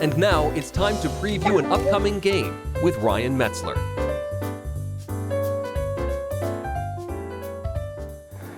And now it's time to preview an upcoming game with Ryan Metzler.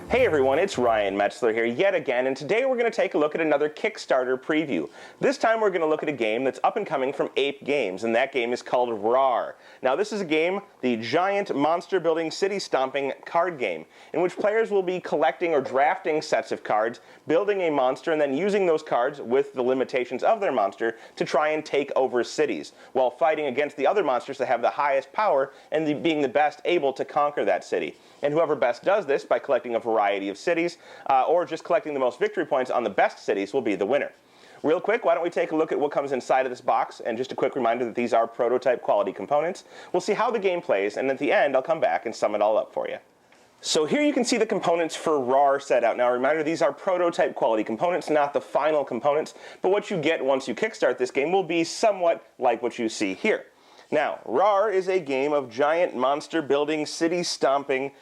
Hey everyone, it's Ryan Metzler here yet again, and today we're going to take a look at another Kickstarter preview. This time we're going to look at a game that's up and coming from APE Games, and that game is called Rarrr. Now this is a game, the giant monster building city stomping card game, in which players will be collecting or drafting sets of cards, building a monster, and then using those cards with the limitations of their monster to try and take over cities, while fighting against the other monsters that have the highest power and being the best able to conquer that city. And whoever best does this by collecting a variety of cities, or just collecting the most victory points on the best cities, will be the winner. Real quick, why don't we take a look at what comes inside of this box, and just a quick reminder that these are prototype quality components. We'll see how the game plays, and at the end I'll come back and sum it all up for you. So here you can see the components for Rarrr set out. Now a reminder, these are prototype quality components, not the final components, but what you get once you kickstart this game will be somewhat like what you see here. Now, Rarrr is a game of giant monster building, city stomping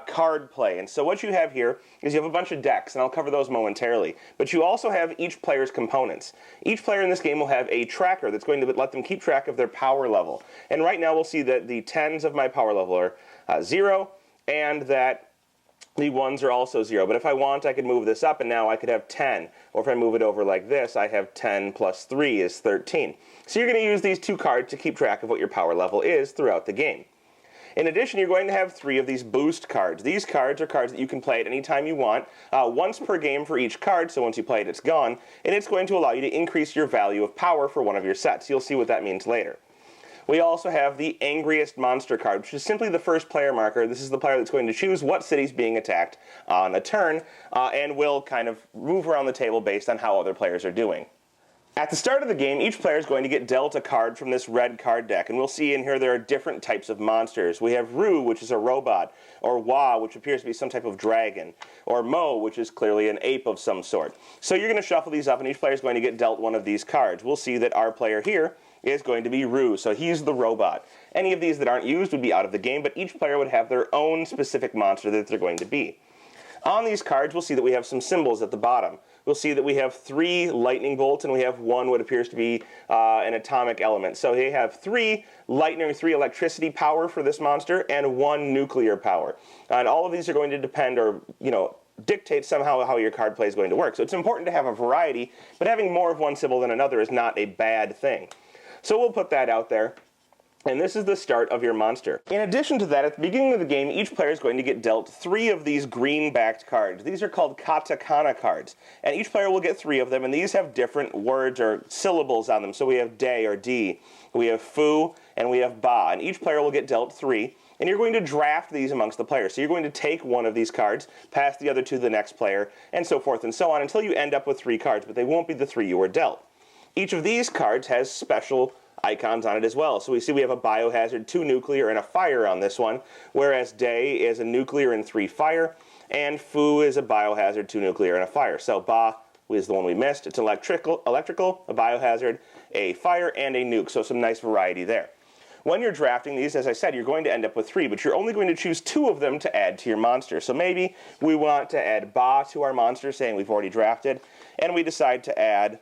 card play. And so what you have here is you have a bunch of decks, and I'll cover those momentarily. But you also have each player's components. Each player in this game will have a tracker that's going to let them keep track of their power level. And right now we'll see that the 10s of my power level are 0, and that the 1s are also 0. But if I want, I could move this up, and now I could have 10. Or if I move it over like this, I have 10 plus 3 is 13. So you're going to use these two cards to keep track of what your power level is throughout the game. In addition, you're going to have 3 of these boost cards. These cards are cards that you can play at any time you want, once per game for each card, so once you play it, it's gone, and it's going to allow you to increase your value of power for one of your sets. You'll see what that means later. We also have the Angriest Monster card, which is simply the first player marker. This is the player that's going to choose what city's being attacked on a turn, and will kind of move around the table based on how other players are doing. At the start of the game, each player is going to get dealt a card from this red card deck, and we'll see in here there are different types of monsters. We have Rrr, which is a robot, or Wah, which appears to be some type of dragon, or Mo, which is clearly an ape of some sort. So you're going to shuffle these up, and each player is going to get dealt one of these cards. We'll see that our player here is going to be Rrr, so he's the robot. Any of these that aren't used would be out of the game, but each player would have their own specific monster that they're going to be. On these cards, we'll see that we have some symbols at the bottom. We'll see that we have 3 lightning bolts, and we have 1 what appears to be an atomic element. So they have 3 lightning, 3 electricity power for this monster, and 1 nuclear power. And all of these are going to depend, or dictate somehow how your card play is going to work. So it's important to have a variety, but having more of one symbol than another is not a bad thing. So we'll put that out there. And this is the start of your monster. In addition to that, at the beginning of the game, each player is going to get dealt 3 of these green-backed cards. These are called Katakana Cards. And each player will get 3 of them, and these have different words or syllables on them. So we have day, or D, we have fu, and we have ba. And each player will get dealt 3, and you're going to draft these amongst the players. So you're going to take one of these cards, pass the other to the next player, and so forth and so on, until you end up with 3 cards, but they won't be the 3 you were dealt. Each of these cards has special icons on it as well. So we see we have a biohazard, 2 nuclear, and a fire on this one, whereas day is a nuclear and 3 fire, and fu is a biohazard, 2 nuclear, and a fire. So ba is the one we missed. It's electrical, a biohazard, a fire, and a nuke. So some nice variety there. When you're drafting these, as I said, you're going to end up with 3, but you're only going to choose 2 of them to add to your monster. So maybe we want to add ba to our monster, saying we've already drafted, and we decide to add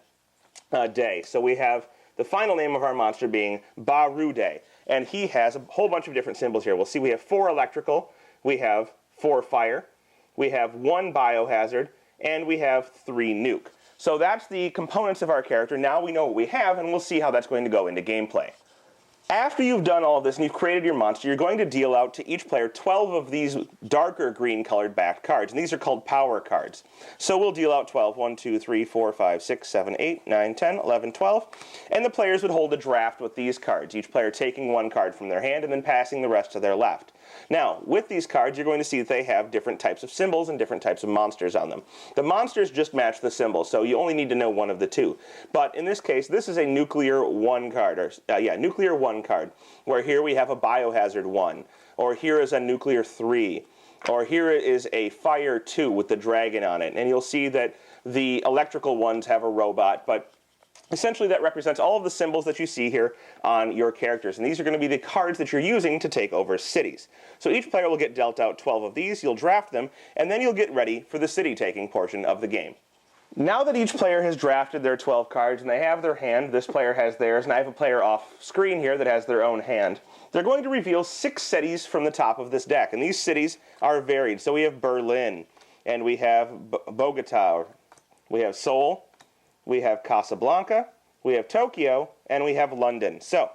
day. So we have the final name of our monster being Ba-Ru-Day, and he has a whole bunch of different symbols here. We'll see we have 4 electrical, we have 4 fire, we have 1 biohazard, and we have 3 nuke. So that's the components of our character. Now we know what we have, and we'll see how that's going to go into gameplay. After you've done all of this and you've created your monster, you're going to deal out to each player 12 of these darker green colored backed cards, and these are called power cards. So we'll deal out 12, 1, 2, 3, 4, 5, 6, 7, 8, 9, 10, 11, 12, and the players would hold a draft with these cards, each player taking 1 card from their hand and then passing the rest to their left. Now, with these cards, you're going to see that they have different types of symbols and different types of monsters on them. The monsters just match the symbols, so you only need to know one of the 2. But in this case, this is a nuclear 1 card, nuclear 1 card, where here we have a biohazard 1, or here is a nuclear 3, or here is a fire 2 with the dragon on it. And you'll see that the electrical ones have a robot, but essentially that represents all of the symbols that you see here on your characters, and these are going to be the cards that you're using to take over cities. So each player will get dealt out 12 of these, you'll draft them, and then you'll get ready for the city taking portion of the game. Now that each player has drafted their 12 cards and they have their hand, this player has theirs, and I have a player off screen here that has their own hand, they're going to reveal 6 cities from the top of this deck. And these cities are varied. So we have Berlin, and we have Bogota, we have Seoul, we have Casablanca, we have Tokyo, and we have London. So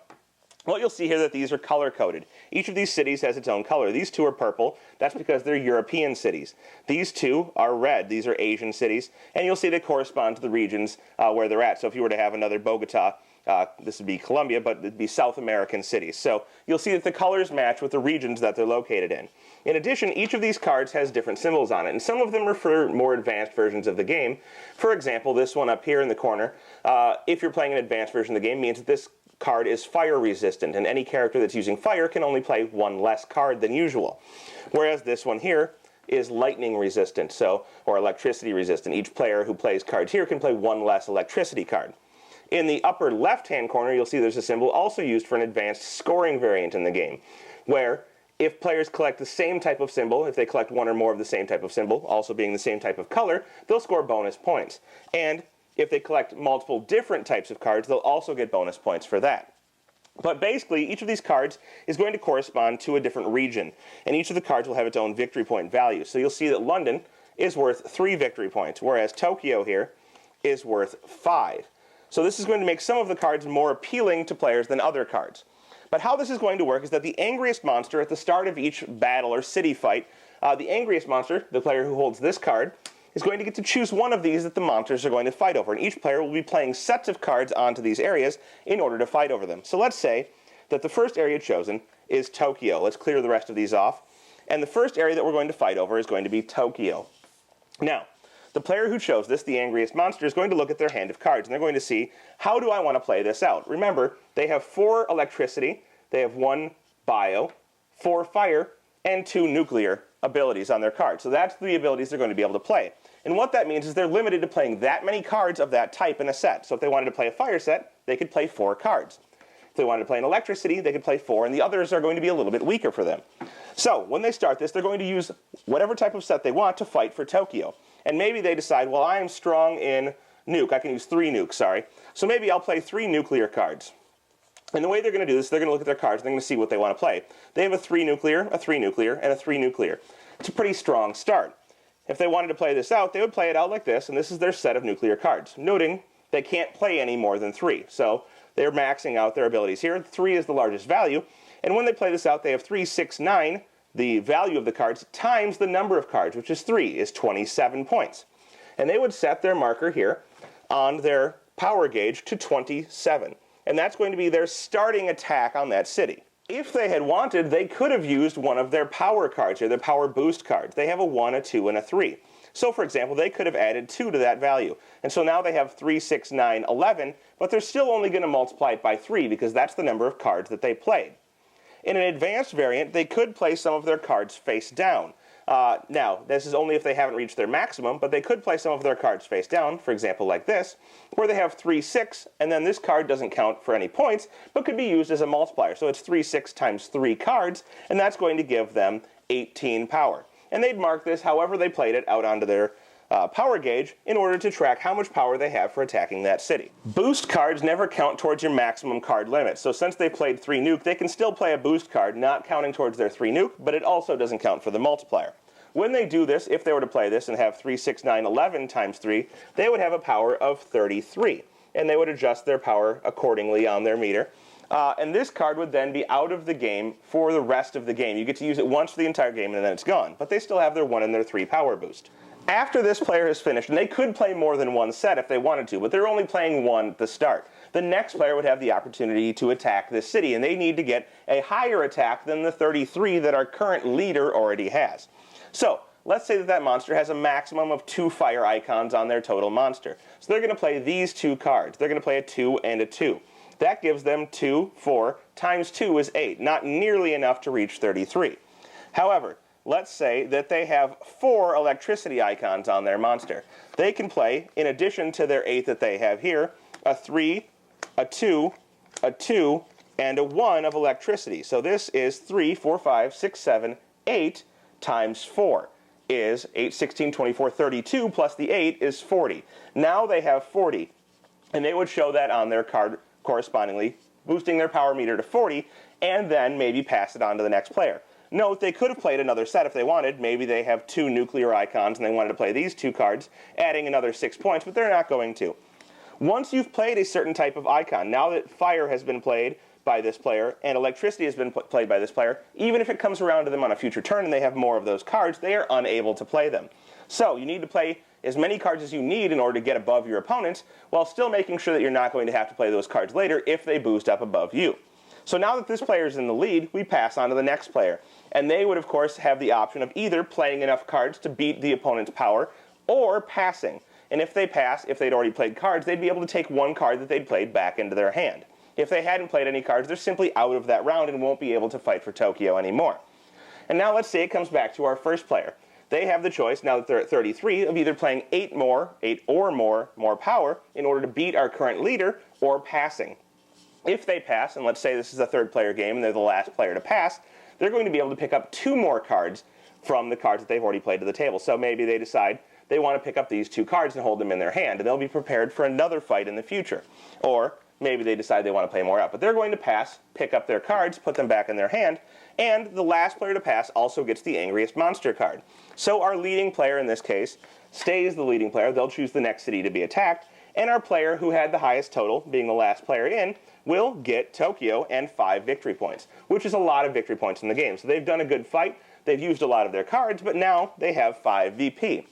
what you'll see here that these are color-coded. Each of these cities has its own color. These 2 are purple. That's because they're European cities. These 2 are red. These are Asian cities. And you'll see they correspond to the regions where they're at. So if you were to have another Bogota, this would be Colombia, but it'd be South American cities. So you'll see that the colors match with the regions that they're located in. In addition, each of these cards has different symbols on it, and some of them refer more advanced versions of the game. For example, this one up here in the corner, if you're playing an advanced version of the game, means that this card is fire resistant, and any character that's using fire can only play 1 less card than usual. Whereas this one here is lightning resistant, or electricity resistant. Each player who plays cards here can play 1 less electricity card. In the upper left-hand corner, you'll see there's a symbol also used for an advanced scoring variant in the game, where if players collect the same type of symbol, if they collect 1 or more of the same type of symbol, also being the same type of color, they'll score bonus points. And if they collect multiple different types of cards, they'll also get bonus points for that. But basically, each of these cards is going to correspond to a different region, and each of the cards will have its own victory point value. So you'll see that London is worth 3 victory points, whereas Tokyo here is worth 5. So this is going to make some of the cards more appealing to players than other cards. But how this is going to work is that the angriest monster at the start of each battle or city fight, the angriest monster, the player who holds this card, is going to get to choose one of these that the monsters are going to fight over. And each player will be playing sets of cards onto these areas in order to fight over them. So let's say that the first area chosen is Tokyo. Let's clear the rest of these off. And the first area that we're going to fight over is going to be Tokyo. Now, the player who chose this, the angriest monster, is going to look at their hand of cards, and they're going to see, how do I want to play this out? Remember, they have 4 electricity, they have 1 bio, 4 fire, and 2 nuclear abilities on their card. So that's the abilities they're going to be able to play. And what that means is they're limited to playing that many cards of that type in a set. So if they wanted to play a fire set, they could play 4 cards. If they wanted to play an electricity, they could play 4, and the others are going to be a little bit weaker for them. So when they start this, they're going to use whatever type of set they want to fight for Tokyo. And maybe they decide, well, I am strong in nuke. I can use 3 nukes, sorry. So maybe I'll play 3 nuclear cards. And the way they're going to do this, they're going to look at their cards and they're going to see what they want to play. They have a 3 nuclear, a 3 nuclear, and a 3 nuclear. It's a pretty strong start. If they wanted to play this out, they would play it out like this, and this is their set of nuclear cards, noting they can't play any more than 3. So they're maxing out their abilities here. 3 is the largest value, and when they play this out, they have 3, 6, 9, the value of the cards, times the number of cards, which is 3, is 27 points. And they would set their marker here on their power gauge to 27. And that's going to be their starting attack on that city. If they had wanted, they could have used one of their power cards here, their power boost cards. They have a 1, a 2, and a 3. So for example, they could have added 2 to that value. And so now they have 3, 6, 9, 11, but they're still only going to multiply it by 3 because that's the number of cards that they played. In an advanced variant, they could play some of their cards face down. Now, this is only if they haven't reached their maximum, but they could play some of their cards face down, for example like this, where they have 3, 6, and then this card doesn't count for any points, but could be used as a multiplier. So it's 3, 6 times 3 cards, and that's going to give them 18 power. And they'd mark this however they played it out onto their power gauge in order to track how much power they have for attacking that city. Boost cards never count towards your maximum card limit, so since they played 3 nuke, they can still play a boost card, not counting towards their 3 nuke, but it also doesn't count for the multiplier. When they do this, if they were to play this and have 3, 6, 9, 11 times 3, they would have a power of 33, and they would adjust their power accordingly on their meter. And this card would then be out of the game for the rest of the game. You get to use it once for the entire game and then it's gone, but they still have their 1 and their 3 power boost. After this player has finished, and they could play more than 1 set if they wanted to, but they're only playing 1 at the start. The next player would have the opportunity to attack this city, and they need to get a higher attack than the 33 that our current leader already has. So, let's say that that monster has a maximum of 2 fire icons on their total monster. So they're going to play these 2 cards. They're going to play a 2 and a 2. That gives them 2, 4, times 2 is 8, not nearly enough to reach 33. However, let's say that they have 4 electricity icons on their monster. They can play, in addition to their 8 that they have here, a 3, a 2, a 2, and a 1 of electricity. So this is 3, 4, 5, 6, 7, 8 times 4. is 8, 16, 24, 32 plus the 8 is 40. Now they have 40, and they would show that on their card correspondingly, boosting their power meter to 40, and then maybe pass it on to the next player. Note, they could have played another set if they wanted. Maybe they have 2 nuclear icons and they wanted to play these 2 cards, adding another 6 points, but they're not going to. Once you've played a certain type of icon, now that fire has been played by this player and electricity has been played by this player, even if it comes around to them on a future turn and they have more of those cards, they are unable to play them. So you need to play as many cards as you need in order to get above your opponents, while still making sure that you're not going to have to play those cards later if they boost up above you. So now that this player is in the lead, we pass on to the next player. And they would, of course, have the option of either playing enough cards to beat the opponent's power, or passing. And if they pass, if they'd already played cards, they'd be able to take 1 card that they'd played back into their hand. If they hadn't played any cards, they're simply out of that round and won't be able to fight for Tokyo anymore. And now let's say it comes back to our first player. They have the choice, now that they're at 33, of either playing 8 or more power in order to beat our current leader, or passing. If they pass, and let's say this is a 3rd player game and they're the last player to pass, they're going to be able to pick up 2 more cards from the cards that they've already played to the table. So maybe they decide they want to pick up these 2 cards and hold them in their hand, and they'll be prepared for another fight in the future. Or maybe they decide they want to play more out. But they're going to pass, pick up their cards, put them back in their hand, and the last player to pass also gets the angriest monster card. So our leading player in this case stays the leading player. They'll choose the next city to be attacked, and our player who had the highest total, being the last player in, will get Tokyo and 5 victory points, which is a lot of victory points in the game. So they've done a good fight, they've used a lot of their cards, but now they have 5 VP.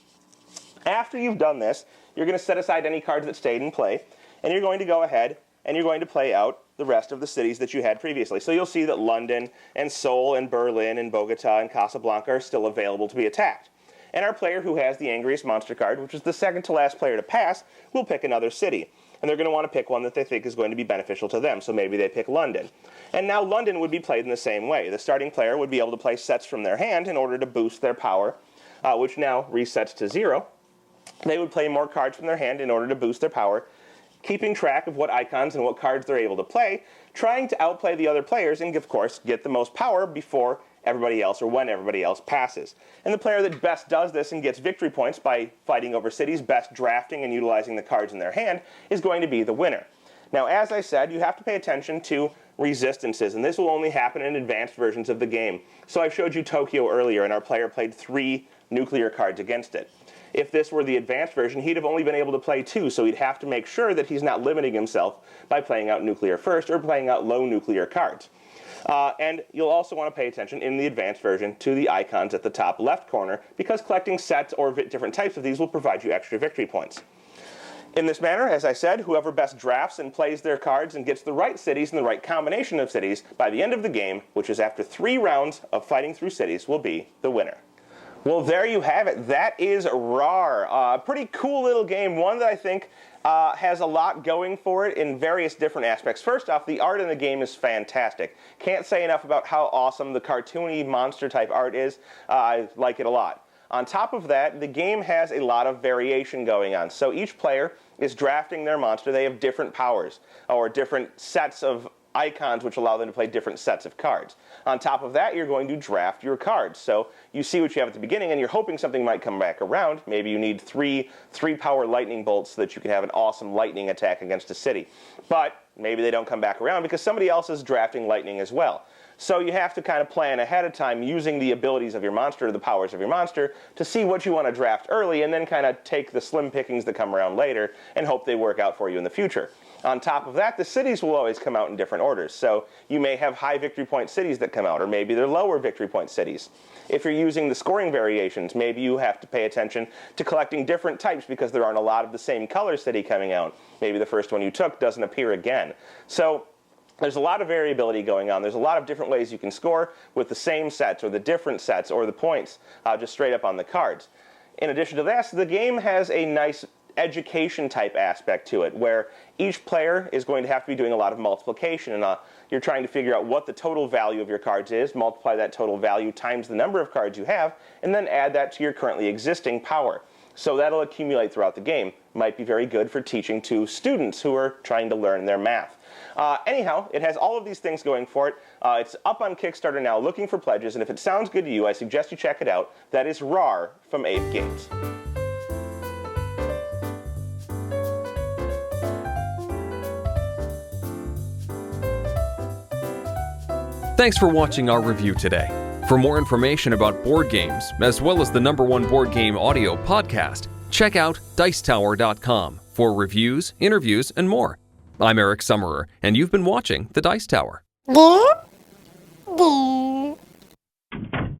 After you've done this, you're going to set aside any cards that stayed in play, and you're going to go ahead and you're going to play out the rest of the cities that you had previously. So you'll see that London and Seoul and Berlin and Bogota and Casablanca are still available to be attacked. And our player who has the angriest monster card, which is the second to last player to pass, will pick another city. And they're going to want to pick one that they think is going to be beneficial to them, so maybe they pick London. And now London would be played in the same way. The starting player would be able to play sets from their hand in order to boost their power, which now resets to 0. They would play more cards from their hand in order to boost their power, keeping track of what icons and what cards they're able to play, trying to outplay the other players and, of course, get the most power before everybody else or when everybody else passes. And the player that best does this and gets victory points by fighting over cities, best drafting and utilizing the cards in their hand, is going to be the winner. Now, as I said, you have to pay attention to resistances, and this will only happen in advanced versions of the game. So I showed you Tokyo earlier, and our player played 3 nuclear cards against it. If this were the advanced version, he'd have only been able to play 2, so he'd have to make sure that he's not limiting himself by playing out nuclear first or playing out low nuclear cards. And you'll also want to pay attention in the advanced version to the icons at the top left corner, because collecting sets or different types of these will provide you extra victory points. In this manner, as I said, whoever best drafts and plays their cards and gets the right cities and the right combination of cities by the end of the game, which is after 3 rounds of fighting through cities, will be the winner. Well, there you have it. That is Rarrr. A pretty cool little game, one that I think has a lot going for it in various different aspects. First off, the art in the game is fantastic. Can't say enough about how awesome the cartoony monster type art is. I like it a lot. On top of that, the game has a lot of variation going on. So each player is drafting their monster. They have different powers or different sets of icons which allow them to play different sets of cards. On top of that, you're going to draft your cards. So you see what you have at the beginning and you're hoping something might come back around. Maybe you need three power lightning bolts so that you can have an awesome lightning attack against a city. But maybe they don't come back around because somebody else is drafting lightning as well. So you have to kind of plan ahead of time using the abilities of your monster, or the powers of your monster, to see what you want to draft early and then kind of take the slim pickings that come around later and hope they work out for you in the future. On top of that, the cities will always come out in different orders. So you may have high victory point cities that come out, or maybe they're lower victory point cities. If you're using the scoring variations, maybe you have to pay attention to collecting different types because there aren't a lot of the same color city coming out. Maybe the first one you took doesn't appear again. So there's a lot of variability going on. There's a lot of different ways you can score with the same sets or the different sets or the points just straight up on the cards. In addition to that, the game has a nice education type aspect to it where each player is going to have to be doing a lot of multiplication, and you're trying to figure out what the total value of your cards is, multiply that total value times the number of cards you have, and then add that to your currently existing power. So that'll accumulate throughout the game. might be very good for teaching to students who are trying to learn their math. Anyhow, it has all of these things going for it. It's up on Kickstarter now, looking for pledges, and if it sounds good to you, I suggest you check it out. That is Rarrr from APE Games. Thanks for watching our review today. For more information about board games, as well as the #1 board game audio podcast, check out Dicetower.com for reviews, interviews, and more. I'm Eric Summerer, and you've been watching The Dice Tower.